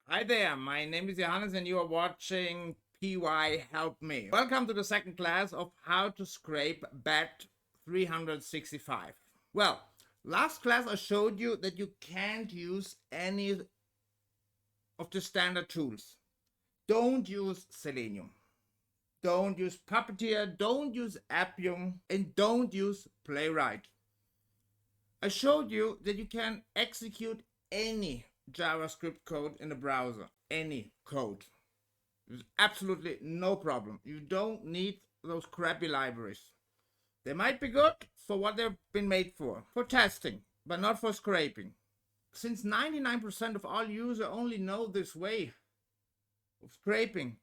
Hi there, my name is Johannes and you are watching PY Help Me. Welcome to the second class of how to scrape bet365. Well, last class I showed you that you can't use any of the standard tools. Don't use Selenium. Don't use Puppeteer, don't use Appium, and don't use Playwright. I showed you that you can execute any JavaScript code in the browser, any code. There's absolutely no problem. You don't need those crappy libraries. They might be good for what they've been made for testing, but not for scraping. Since 99% of all users only know this way of scraping,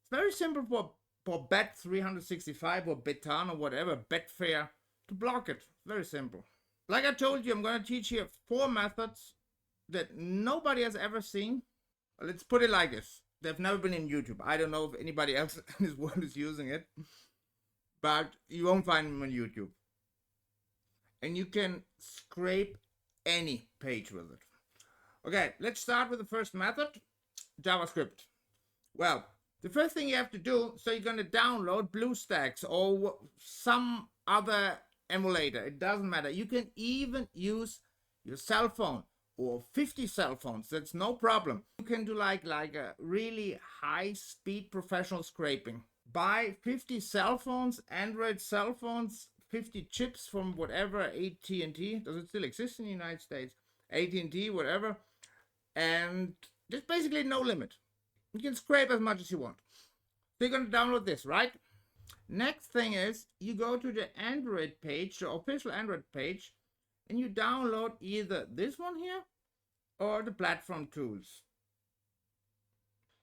it's very simple for bet365 or Betan or whatever, Betfair, to block it. Very simple. Like I told you, I'm going to teach you 4 methods that nobody has ever seen. Let's put it like this. They've never been in YouTube. I don't know if anybody else in this world is using it, but you won't find them on YouTube. And you can scrape any page with it. Okay, let's start with the first method, JavaScript. Well, the first thing you have to do, so you're going to download BlueStacks or some other emulator. It doesn't matter. You can even use your cell phone or 50 cell phones. That's no problem. You can do like a really high speed professional scraping. Buy 50 cell phones, Android cell phones, 50 chips from whatever, AT&T. Does it still exist in the United States? AT&T, whatever. And there's basically no limit. You can scrape as much as you want. So you're going to download this, right? Next thing is you go to the Android page, the official Android page, and you download either this one here or the platform tools.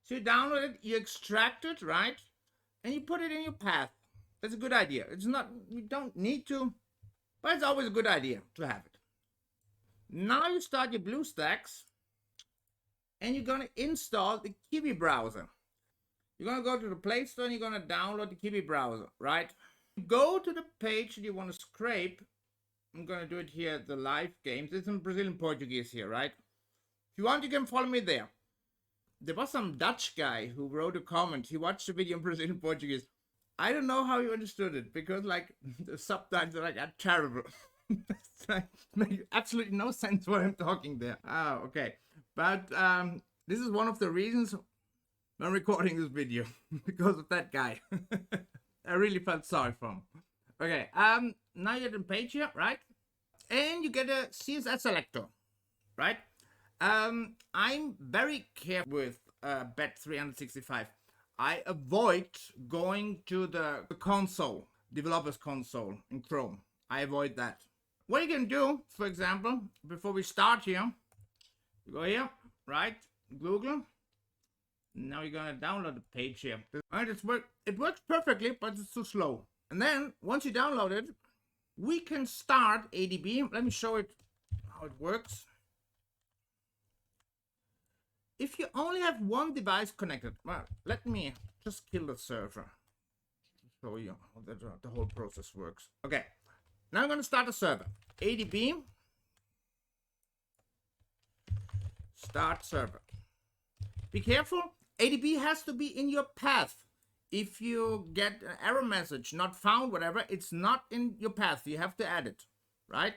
So you download it, you extract it, right? And you put it in your path. That's a good idea. It's not, you don't need to, but it's always a good idea to have it. Now you start your BlueStacks and you're going to install the Kiwi browser. You're going to go to the Play Store and you're going to download the Kiwi browser, right? Go to the page that you want to scrape. I'm going to do it here, the live games. It's in Brazilian Portuguese here, right? If you want, you can follow me there. There was some Dutch guy who wrote a comment. He watched the video in Brazilian Portuguese. I don't know how he understood it because like the subtitles are terrible. It's like makes absolutely no sense what I'm talking there. Oh, okay. But this is one of the reasons I'm recording this video because of that guy. I really felt sorry for him. Okay, now you're at the page here, right? And you get a CSS selector, right? I'm very careful with bet365. I avoid going to the console, developers console in Chrome. I avoid that. What you can do, for example, before we start here, you go here, right? Google. Now you're gonna download the page here. Alright, it works perfectly, but it's too slow. And then once you download it, we can start ADB. Let me show it how it works. If you only have one device connected, well, let me just kill the server to show you how the whole process works. Okay, now I'm going to start a server. ADB, start server. Be careful, ADB has to be in your path. If you get an error message, not found, whatever, it's not in your path. You have to add it, right?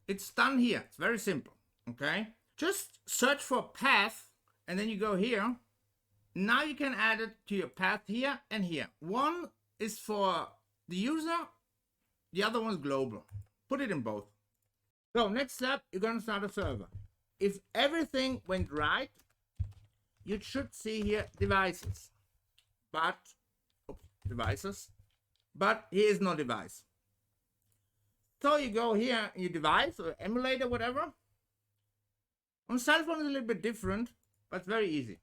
It's done here. It's very simple, okay? Just search for path, and then you go here. Now you can add it to your path here and here. One is for the user, the other one is global. Put it in both. So next step, you're going to start a server. If everything went right, you should see here devices. But devices, but here is no device. So you go here, your device or emulator, whatever. On cell phone is a little bit different, but it's very easy.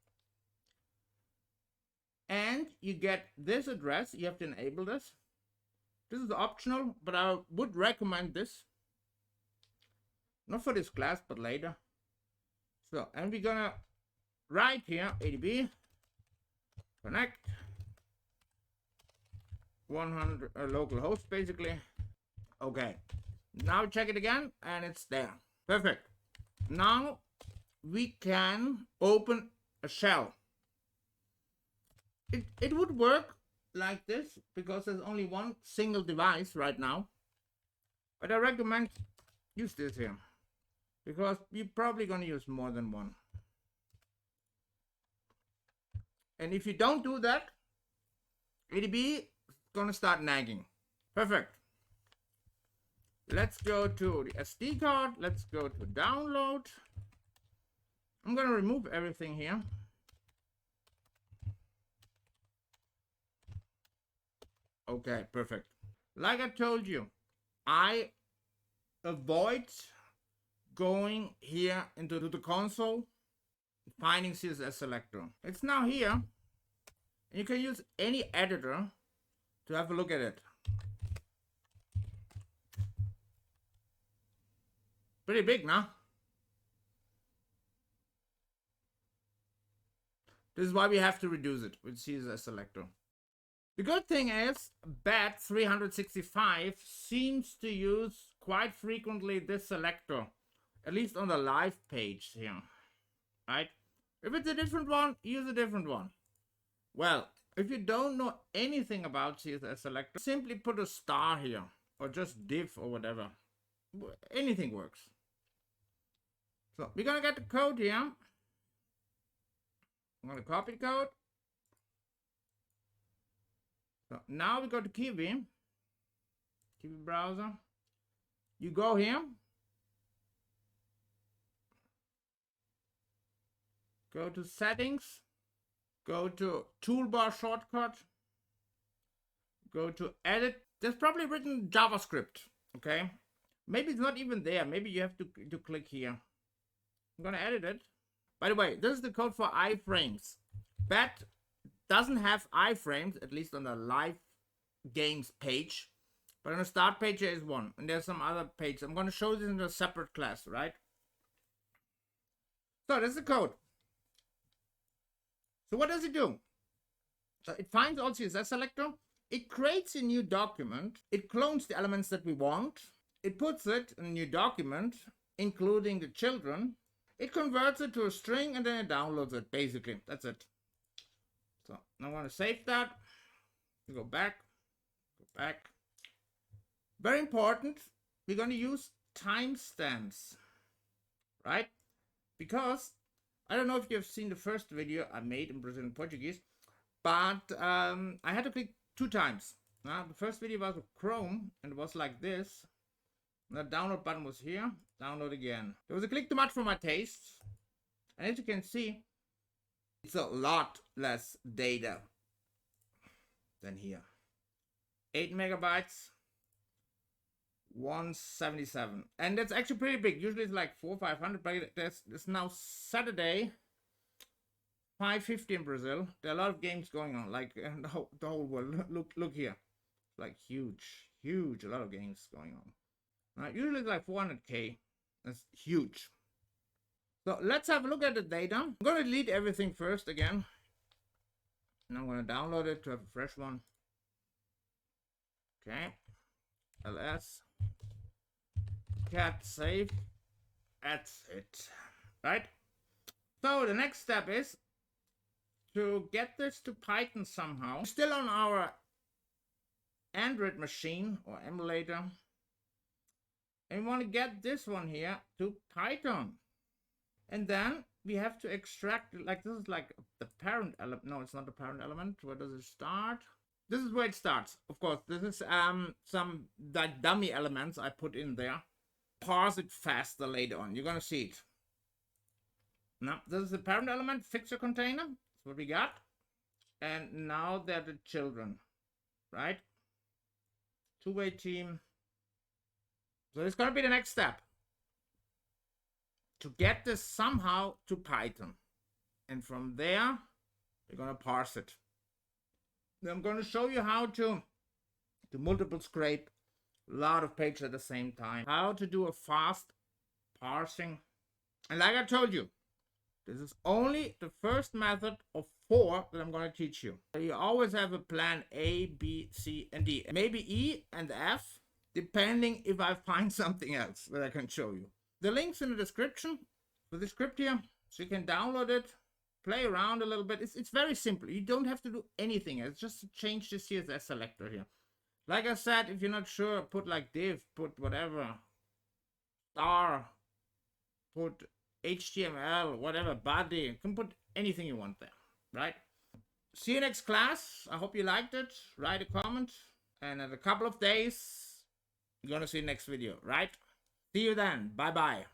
And you get this address. You have to enable this. This is optional, but I would recommend this. Not for this class, but later. So, and we're gonna write here ADB connect 100 local host basically. Okay, now check it again and it's there. Perfect. Now we can open a shell. It would work like this because there's only one single device right now. But I recommend use this here because you're probably going to use more than one. And if you don't do that, ADB is going to start nagging. Perfect. Let's go to the SD card. Let's go to download. I'm going to remove everything here. Okay, perfect. Like I told you, I avoid going here into the console, finding CSS selector. It's now here, and you can use any editor to have a look at it. Pretty big now. This is why we have to reduce it with CSS selector. The good thing is bet365 seems to use quite frequently this selector, at least on the live page here, right? If it's a different one, use a different one. Well, if you don't know anything about CSS selector, simply put a star here or just div or whatever. Anything works. So we're gonna get the code here. I'm gonna copy the code. So now we go to Kiwi browser. You go here. Go to settings. Go to toolbar shortcut. Go to edit. There's probably written JavaScript. Okay. Maybe it's not even there. Maybe you have to click here. I'm gonna edit it. By the way, this is the code for iframes. Bet doesn't have iframes, at least on the live games page. But on the start page there is one. And there's some other page. I'm going to show this in a separate class, right? So this is the code. So what does it do? So it finds all CSS selector. It creates a new document. It clones the elements that we want. It puts it in a new document, including the children. It converts it to a string and then it downloads it, basically. That's it. So now I'm going to save that. Go back. Very important. We're going to use timestamps, right? Because I don't know if you have seen the first video I made in Brazilian Portuguese, but I had to click 2 times. Now the first video was with Chrome and it was like this. The download button was here. Download again. There was a click too much for my tastes, and as you can see, it's a lot less data than here. 8 megabytes, 177, and that's actually pretty big. Usually it's like 400 or 500, but it's now Saturday, 5:50 in Brazil. There are a lot of games going on, like the whole world. Look here, it's like huge, a lot of games going on. Usually it's like 400k. That's huge. So let's have a look at the data. I'm going to delete everything first again. And I'm going to download it to have a fresh one. Okay. ls cat save. That's it. Right? So the next step is to get this to Python somehow. Still on our Android machine or emulator. And we want to get this one here to Python. And then we have to extract, like this is like the parent element. No, it's not the parent element. Where does it start? This is where it starts. Of course, this is some like dummy elements I put in there. Parse it faster later on. You're gonna see it. Now, this is the parent element, fixer container. That's what we got. And now they're the children, right? Two-way team. So it's gonna be the next step. To get this somehow to Python. And from there, we're going to parse it. Then I'm going to show you how to multiple scrape a lot of pages at the same time. How to do a fast parsing. And like I told you, this is only the first method of 4 that I'm going to teach you. You always have a plan A, B, C, and D. Maybe E and F, depending if I find something else that I can show you. The link's in the description for the script here. So you can download it, play around a little bit. It's very simple. You don't have to do anything. It's just to change the CSS selector here. Like I said, if you're not sure, put like div, put whatever, star, put HTML, whatever, body. You can put anything you want there, right? See you next class. I hope you liked it. Write a comment. And in a couple of days, you're gonna see the next video, right? See you then. Bye-bye.